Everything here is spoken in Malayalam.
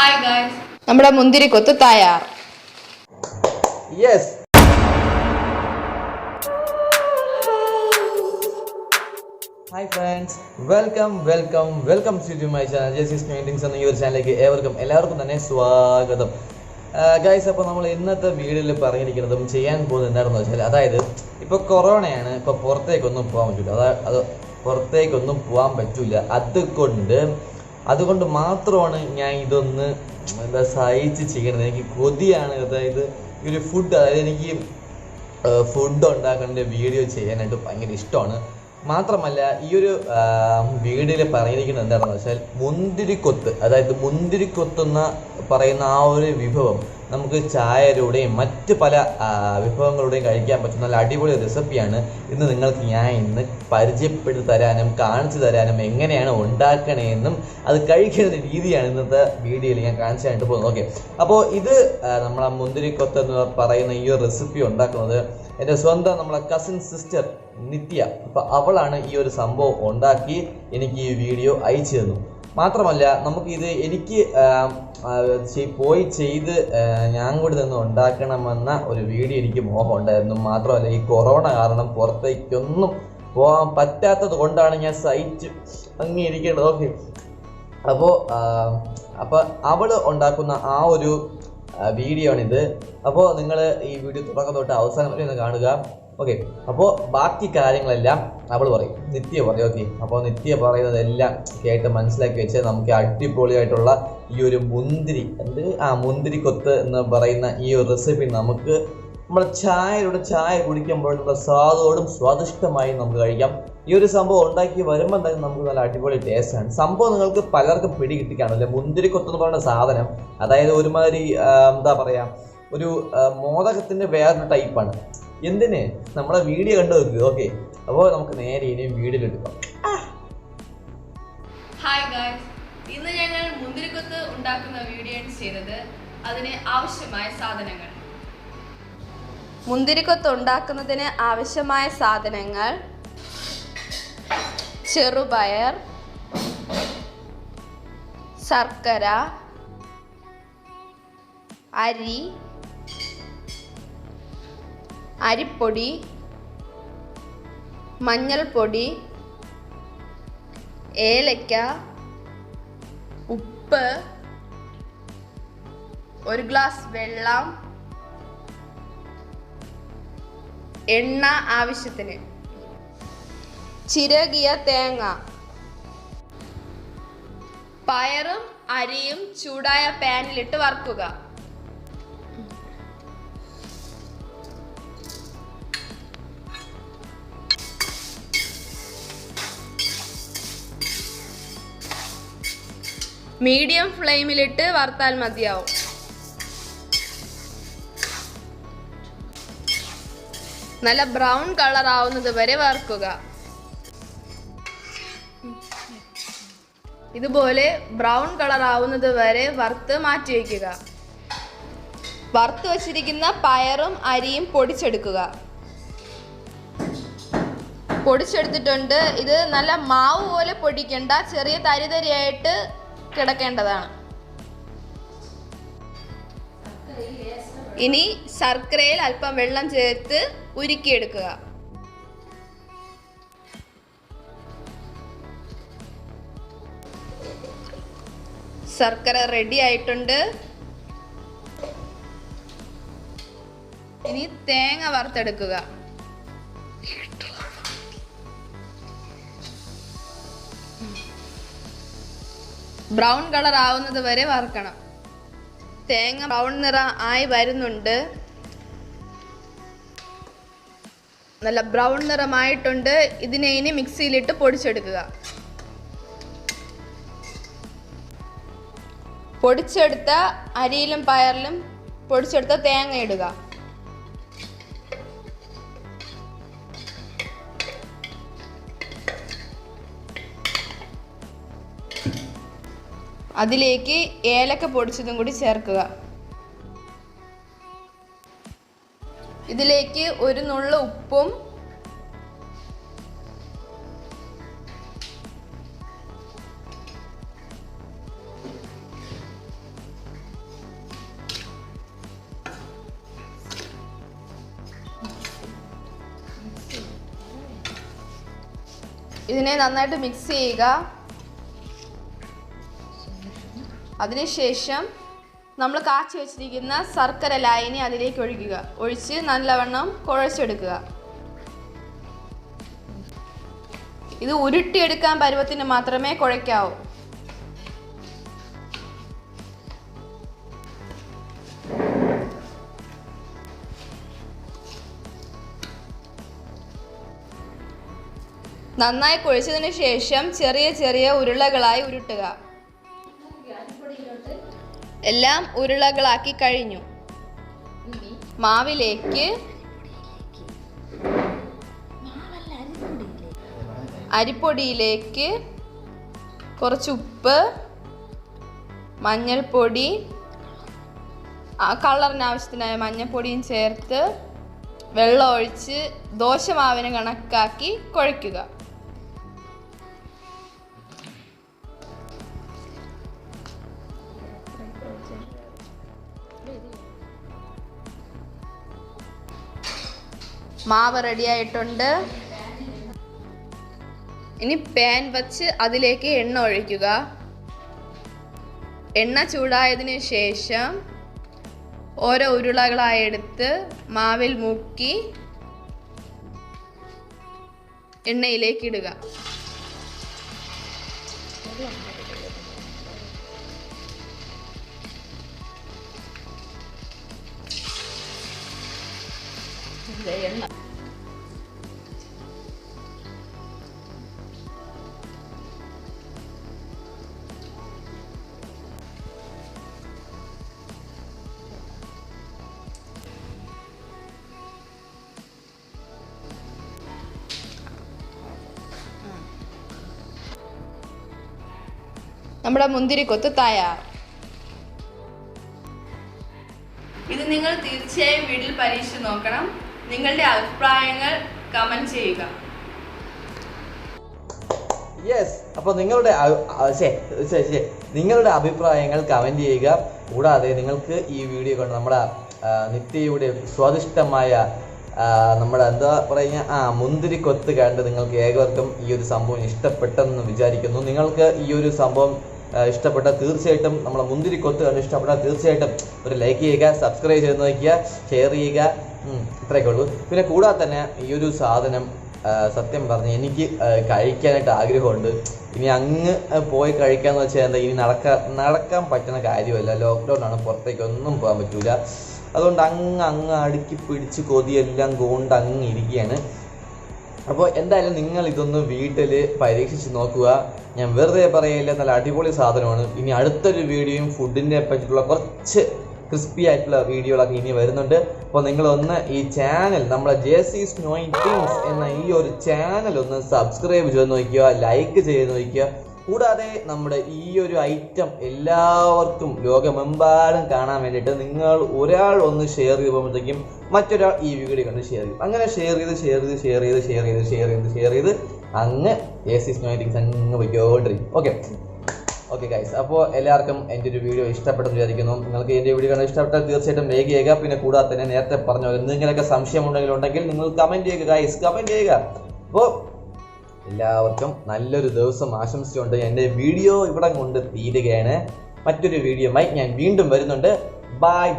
Hi guys. നമ്മുടെ മുന്തിരിക്കൊത്ത് തയ്യാർ. Yes. Hi friends, welcome to my channel. Jesse's Paintings എന്ന ഈ ഒരു ചാനലിലേക്ക് എല്ലാവർക്കും തന്നെ സ്വാഗതം. ഗൈസ്, അപ്പോൾ നമ്മൾ ഇന്നത്തെ വീഡിയോയിൽ പറഞ്ഞിരിക്കുന്നതും ചെയ്യാൻ പോകുന്നത് എന്താണെന്ന് വെച്ചാൽ, അതായത് ഇപ്പോൾ കൊറോണയാണ്, ഇപ്പോൾ പുറത്തേക്കൊന്നും പോകാൻ പറ്റില്ല. പുറത്തേക്കൊന്നും പോകാൻ പറ്റില്ല. അതുകൊണ്ട് മാത്രമാണ് ഞാൻ ഇതൊന്ന് സഹിച്ച് ചെയ്യണത്. എനിക്ക് കൊതിയാണ്. അതായത് ഈ ഒരു ഫുഡ്, അതായത് എനിക്ക് ഫുഡ് ഉണ്ടാക്കേണ്ട വീഡിയോ ചെയ്യാനായിട്ട് ഭയങ്കര ഇഷ്ടമാണ്. മാത്രമല്ല ഈ ഒരു വീഡിയോയിൽ പറഞ്ഞിരിക്കുന്നത് എന്താണെന്ന് വെച്ചാൽ, മുന്തിരിക്കൊത്ത്, അതായത് മുന്തിരിക്കൊത്തെന്ന് പറയുന്ന ആ ഒരു വിഭവം നമുക്ക് ചായയുടെയും മറ്റ് പല വിഭവങ്ങളുടെയും കഴിക്കാൻ പറ്റുന്ന നല്ല അടിപൊളി റെസിപ്പിയാണ് ഇന്ന് നിങ്ങൾക്ക് ഞാൻ പരിചയപ്പെടുത്തി തരാനും കാണിച്ചു തരാനും എങ്ങനെയാണ് ഉണ്ടാക്കണേന്നും അത് കഴിക്കുന്ന രീതിയാണ് ഇന്നത്തെ വീഡിയോയിൽ ഞാൻ കാണിച്ചായിട്ട് പോകുന്നത്. ഓക്കെ, അപ്പോൾ ഇത് നമ്മളെ മുന്തിരിക്കൊത്ത് എന്ന് പറയുന്ന ഈ ഒരു റെസിപ്പി ഉണ്ടാക്കുന്നത് എൻ്റെ സ്വന്തം നമ്മളെ കസിൻ സിസ്റ്റർ നിത്യ. അപ്പോൾ അവളാണ് ഈ ഒരു സംഭവം ഉണ്ടാക്കി എനിക്ക് ഈ വീഡിയോ അയച്ചു തന്നു. മാത്രമല്ല നമുക്കിത് എനിക്ക് പോയി ചെയ്ത് ഞാൻ കൂടി നിന്ന് ഉണ്ടാക്കണമെന്ന ഒരു വീഡിയോ എനിക്ക് മോഹം ഉണ്ടായിരുന്നു. മാത്രമല്ല ഈ കൊറോണ കാരണം പുറത്തേക്കൊന്നും പോകാൻ പറ്റാത്തത് കൊണ്ടാണ് ഞാൻ സഹിച്ച് അംഗീകരിക്കേണ്ടത്. ഓക്കെ, അപ്പോൾ അവൾ ഉണ്ടാക്കുന്ന ആ ഒരു വീഡിയോ ആണിത്. അപ്പോൾ നിങ്ങൾ ഈ വീഡിയോ തുടക്കം തൊട്ട് അവസാനം വരെ ഒന്ന് കാണുക. ഓക്കെ, അപ്പോൾ ബാക്കി കാര്യങ്ങളെല്ലാം അവൾ പറയും, നിത്യ പറയും. ഓക്കെ, അപ്പോൾ നിത്യ പറയുന്നതെല്ലാം കേട്ട് മനസ്സിലാക്കി വെച്ച് നമുക്ക് അടിപൊളിയായിട്ടുള്ള ഈ ഒരു മുന്തിരിക്കൊത്ത് എന്ന് പറയുന്ന ഈ ഒരു റെസിപ്പി നമുക്ക് നമ്മുടെ ചായ കുടിക്കുമ്പോൾ നമ്മുടെ സ്വാദോടും സ്വാദിഷ്ടമായി നമുക്ക് കഴിക്കാം. ഈ ഒരു സംഭവം ഉണ്ടാക്കി വരുമ്പോൾ തന്നെ നമുക്ക് നല്ല അടിപൊളി ടേസ്റ്റാണ്. സംഭവം നിങ്ങൾക്ക് പലർക്കും പിടി കിട്ടിക്കാണല്ലേ. മുന്തിരിക്കൊത്ത് എന്ന് പറയുന്ന സാധനം, അതായത് ഒരുമാതിരി എന്താ പറയുക, ഒരു മോദകത്തിൻ്റെ വേറൊരു ടൈപ്പാണ്. എന്തിന് നമ്മളെ വീഡിയോ കണ്ടു വെക്കുക. ഓക്കെ, അപ്പോൾ നമുക്ക് നേരെ ഇനിയും വീഡിയോ എടുക്കാം. ഹായ് ഗൈസ്, ഇന്ന് ഞങ്ങൾ മുന്തിരിക്കൊത്ത് ഉണ്ടാക്കുന്ന വീഡിയോ ആണ് ചെയ്തത്. അതിന് ആവശ്യമായ സാധനങ്ങൾ: മുന്തിരിക്കൊത്ത് ഉണ്ടാക്കുന്നതിന് ആവശ്യമായ സാധനങ്ങൾ: ചെറുപയർ, ശർക്കര, അരിപ്പൊടി, മഞ്ഞൾപ്പൊടി, ഏലക്ക, ഉപ്പ്, ഒരു ഗ്ലാസ് വെള്ളം, എണ്ണ ആവശ്യത്തിന്, ചിരകിയ തേങ്ങ. പയറും അരിയും ചൂടായ പാനിലിട്ട് വറുക്കുക. മീഡിയം ഫ്ലെയിമിലിട്ട് വറുത്താൽ മതിയാവും. നല്ല ബ്രൗൺ കളർ ആവുന്നത് വരെ വറുക്കുക. ഇതുപോലെ ബ്രൗൺ കളർ ആവുന്നത് വരെ വറുത്ത് മാറ്റി വയ്ക്കുക. വറുത്ത് വച്ചിരിക്കുന്ന പയറും അരിയും പൊടിച്ചെടുത്തിട്ടുണ്ട്. ഇത് നല്ല മാവ് പോലെ പൊടിക്കണ്ട, ചെറിയ തരിതരിയായിട്ട് കിടക്കേണ്ടതാണ്. ഇനി ശർക്കരയിൽ അല്പം വെള്ളം ചേർത്ത് ഉരുക്കിയെടുക്കുക. ശർക്കര റെഡി ആയിട്ടുണ്ട്. ഇനി തേങ്ങ വറുത്തെടുക്കുക. ബ്രൗൺ കളർ ആവുന്നത് വരെ വറുക്കണം. തേങ്ങ ബ്രൗൺ നിറം ആയി വരുന്നുണ്ട്. നല്ല ബ്രൗൺ നിറമായിട്ടുണ്ട്. ഇതിനെ ഇനി മിക്സിയിലിട്ട് പൊടിച്ചെടുക്കുക. പൊടിച്ചെടുത്ത അരിയിലും പയറിലും പൊടിച്ചെടുത്ത തേങ്ങ ഇടുക. അതിലേക്ക് ഏലക്ക പൊടിച്ചതും കൂടി ചേർക്കുക. ഇതിലേക്ക് ഒരു നുള്ളു ഉപ്പും ഇതിനെ നന്നായിട്ട് മിക്സ് ചെയ്യുക. അതിനുശേഷം നമ്മൾ കാച്ചി വെച്ചിരിക്കുന്ന ശർക്കര ലായനി അതിലേക്ക് ഒഴിക്കുക. ഒഴിച്ച് നല്ലവണ്ണം കുഴച്ചെടുക്കുക. ഇത് ഉരുട്ടിയെടുക്കാൻ പരുവത്തിന് മാത്രമേ കുഴയ്ക്കാവൂ. നന്നായി കുഴച്ചതിന് ശേഷം ചെറിയ ചെറിയ ഉരുളകളായി ഉരുട്ടുക. എല്ലാം ഉരുളകളാക്കി കഴിഞ്ഞു. മാവിലേക്ക് അരിപ്പൊടിയിലേക്ക് കുറച്ച് ഉപ്പ്, മഞ്ഞൾപ്പൊടി, കളറിന് ആവശ്യത്തിനായ മഞ്ഞൾപ്പൊടിയും ചേർത്ത് വെള്ളം ഒഴിച്ച് ദോശമാവിന് കണക്കാക്കി കുഴയ്ക്കുക. മാവ് റെഡിയായിട്ടുണ്ട്. ഇനി പാൻ വച്ച് അതിലേക്ക് എണ്ണ ഒഴിക്കുക. എണ്ണ ചൂടായതിനു ശേഷം ഓരോ ഉരുളകളായി എടുത്ത് മാവിൽ മുക്കി എണ്ണയിലേക്ക് ഇടുക. എണ്ണ നമ്മുടെ മുന്തിരിക്കൊത്ത് തയ്യാർ. ഇത് നിങ്ങൾ തീർച്ചയായും വീട്ടിൽ പരീക്ഷിച്ച് നോക്കണം. നിങ്ങളുടെ അഭിപ്രായങ്ങൾ കമന്റ് ചെയ്യുക. യെസ്, അപ്പോൾ നിങ്ങളുടെ അഭിപ്രായങ്ങൾ കമന്റ് ചെയ്യുക. കൂടാതെ നിങ്ങൾക്ക് ഈ വീഡിയോ കൊണ്ട് നമ്മുടെ നിത്യയുടെ സ്വാദിഷ്ടമായ നമ്മുടെ എന്താ പറയുക മുന്തിരിക്കൊത്ത് കണ്ട് നിങ്ങൾക്ക് ഏവർക്കും ഈ ഒരു സംഭവം ഇഷ്ടപ്പെട്ടെന്ന് വിചാരിക്കുന്നു. നിങ്ങൾക്ക് ഈ ഒരു സംഭവം ഇഷ്ടപ്പെട്ട തീർച്ചയായിട്ടും നമ്മളെ മുന്തിരിക്കൊത്ത് കണ്ട് ഇഷ്ടപ്പെട്ടാൽ തീർച്ചയായിട്ടും ഒരു ലൈക്ക് ചെയ്യുക, സബ്സ്ക്രൈബ് ചെയ്ത് നോക്കുക, ഷെയർ ചെയ്യുക. ഇത്രയൊക്കെ ഉള്ളൂ. പിന്നെ കൂടാതെ തന്നെ ഈ ഒരു സാധനം സത്യം പറഞ്ഞ് എനിക്ക് കഴിക്കാനായിട്ട് ആഗ്രഹമുണ്ട്. ഇനി അങ്ങ് പോയി കഴിക്കാന്ന് വെച്ചാൽ എന്താ, ഇനി നടക്കാൻ പറ്റുന്ന കാര്യമല്ല. ലോക്ക്ഡൗൺ ആണ്, പുറത്തേക്കൊന്നും പോകാൻ പറ്റൂല. അതുകൊണ്ട് അങ്ങ് അടുക്കി പിടിച്ച് കൊതിയെല്ലാം കൊണ്ട് അങ്ങ് ഇരിക്കുകയാണ്. അപ്പോൾ എന്തായാലും നിങ്ങൾ ഇതൊന്ന് വീട്ടിൽ പരീക്ഷിച്ച് നോക്കുക. ഞാൻ വെറുതെ പറയില്ല, നല്ല അടിപൊളി സാധനമാണ്. ഇനി അടുത്തൊരു വീഡിയോയും ഫുഡിനെ പറ്റിയിട്ടുള്ള കുറച്ച് ക്രിസ്പി ആയിട്ടുള്ള വീഡിയോകളൊക്കെ ഇനി വരുന്നുണ്ട്. അപ്പോൾ നിങ്ങളൊന്ന് ഈ ചാനൽ, നമ്മളെ JC's Knowing Things എന്ന ഈ ഒരു ചാനൽ ഒന്ന് സബ്സ്ക്രൈബ് ചെയ്ത് നോക്കുക, ലൈക്ക് ചെയ്ത് നോക്കുക. കൂടാതെ നമ്മുടെ ഈ ഒരു ഐറ്റം എല്ലാവർക്കും ലോകമെമ്പാടും കാണാൻ വേണ്ടിയിട്ട് നിങ്ങൾ ഒരാൾ ഒന്ന് ഷെയർ ചെയ്യുമ്പോഴത്തേക്കും മറ്റൊരാൾ ഈ വീഡിയോ കണ്ട് ഷെയർ ചെയ്യും. അങ്ങനെ ഷെയർ ചെയ്ത് അങ്ങ് JC's Knowing Things അങ്ങ് പോയിക്കൊണ്ടിരിക്കും. ഓക്കെ ഗൈസ്, അപ്പോൾ എല്ലാവർക്കും എൻ്റെ ഒരു വീഡിയോ ഇഷ്ടപ്പെട്ടെന്ന് വിചാരിക്കുന്നു. നിങ്ങൾക്ക് എൻ്റെ വീഡിയോ കണ്ട് ഇഷ്ടപ്പെട്ടാൽ തീർച്ചയായിട്ടും ലൈക്ക് ചെയ്യുക. പിന്നെ കൂടാതെ തന്നെ നേരത്തെ പറഞ്ഞ എന്തെങ്കിലുമൊക്കെ സംശയം ഉണ്ടെങ്കിൽ നിങ്ങൾ കമൻറ്റ് ചെയ്യുക ഗൈസ്, കമൻറ്റ് ചെയ്യുക. അപ്പോൾ എല്ലാവർക്കും നല്ലൊരു ദിവസം ആശംസിച്ചുകൊണ്ട് എൻ്റെ വീഡിയോ ഇവിടെ കൊണ്ട് തീരുകയാണ്. മറ്റൊരു വീഡിയോയുമായി ഞാൻ വീണ്ടും വരുന്നുണ്ട്. ബൈ.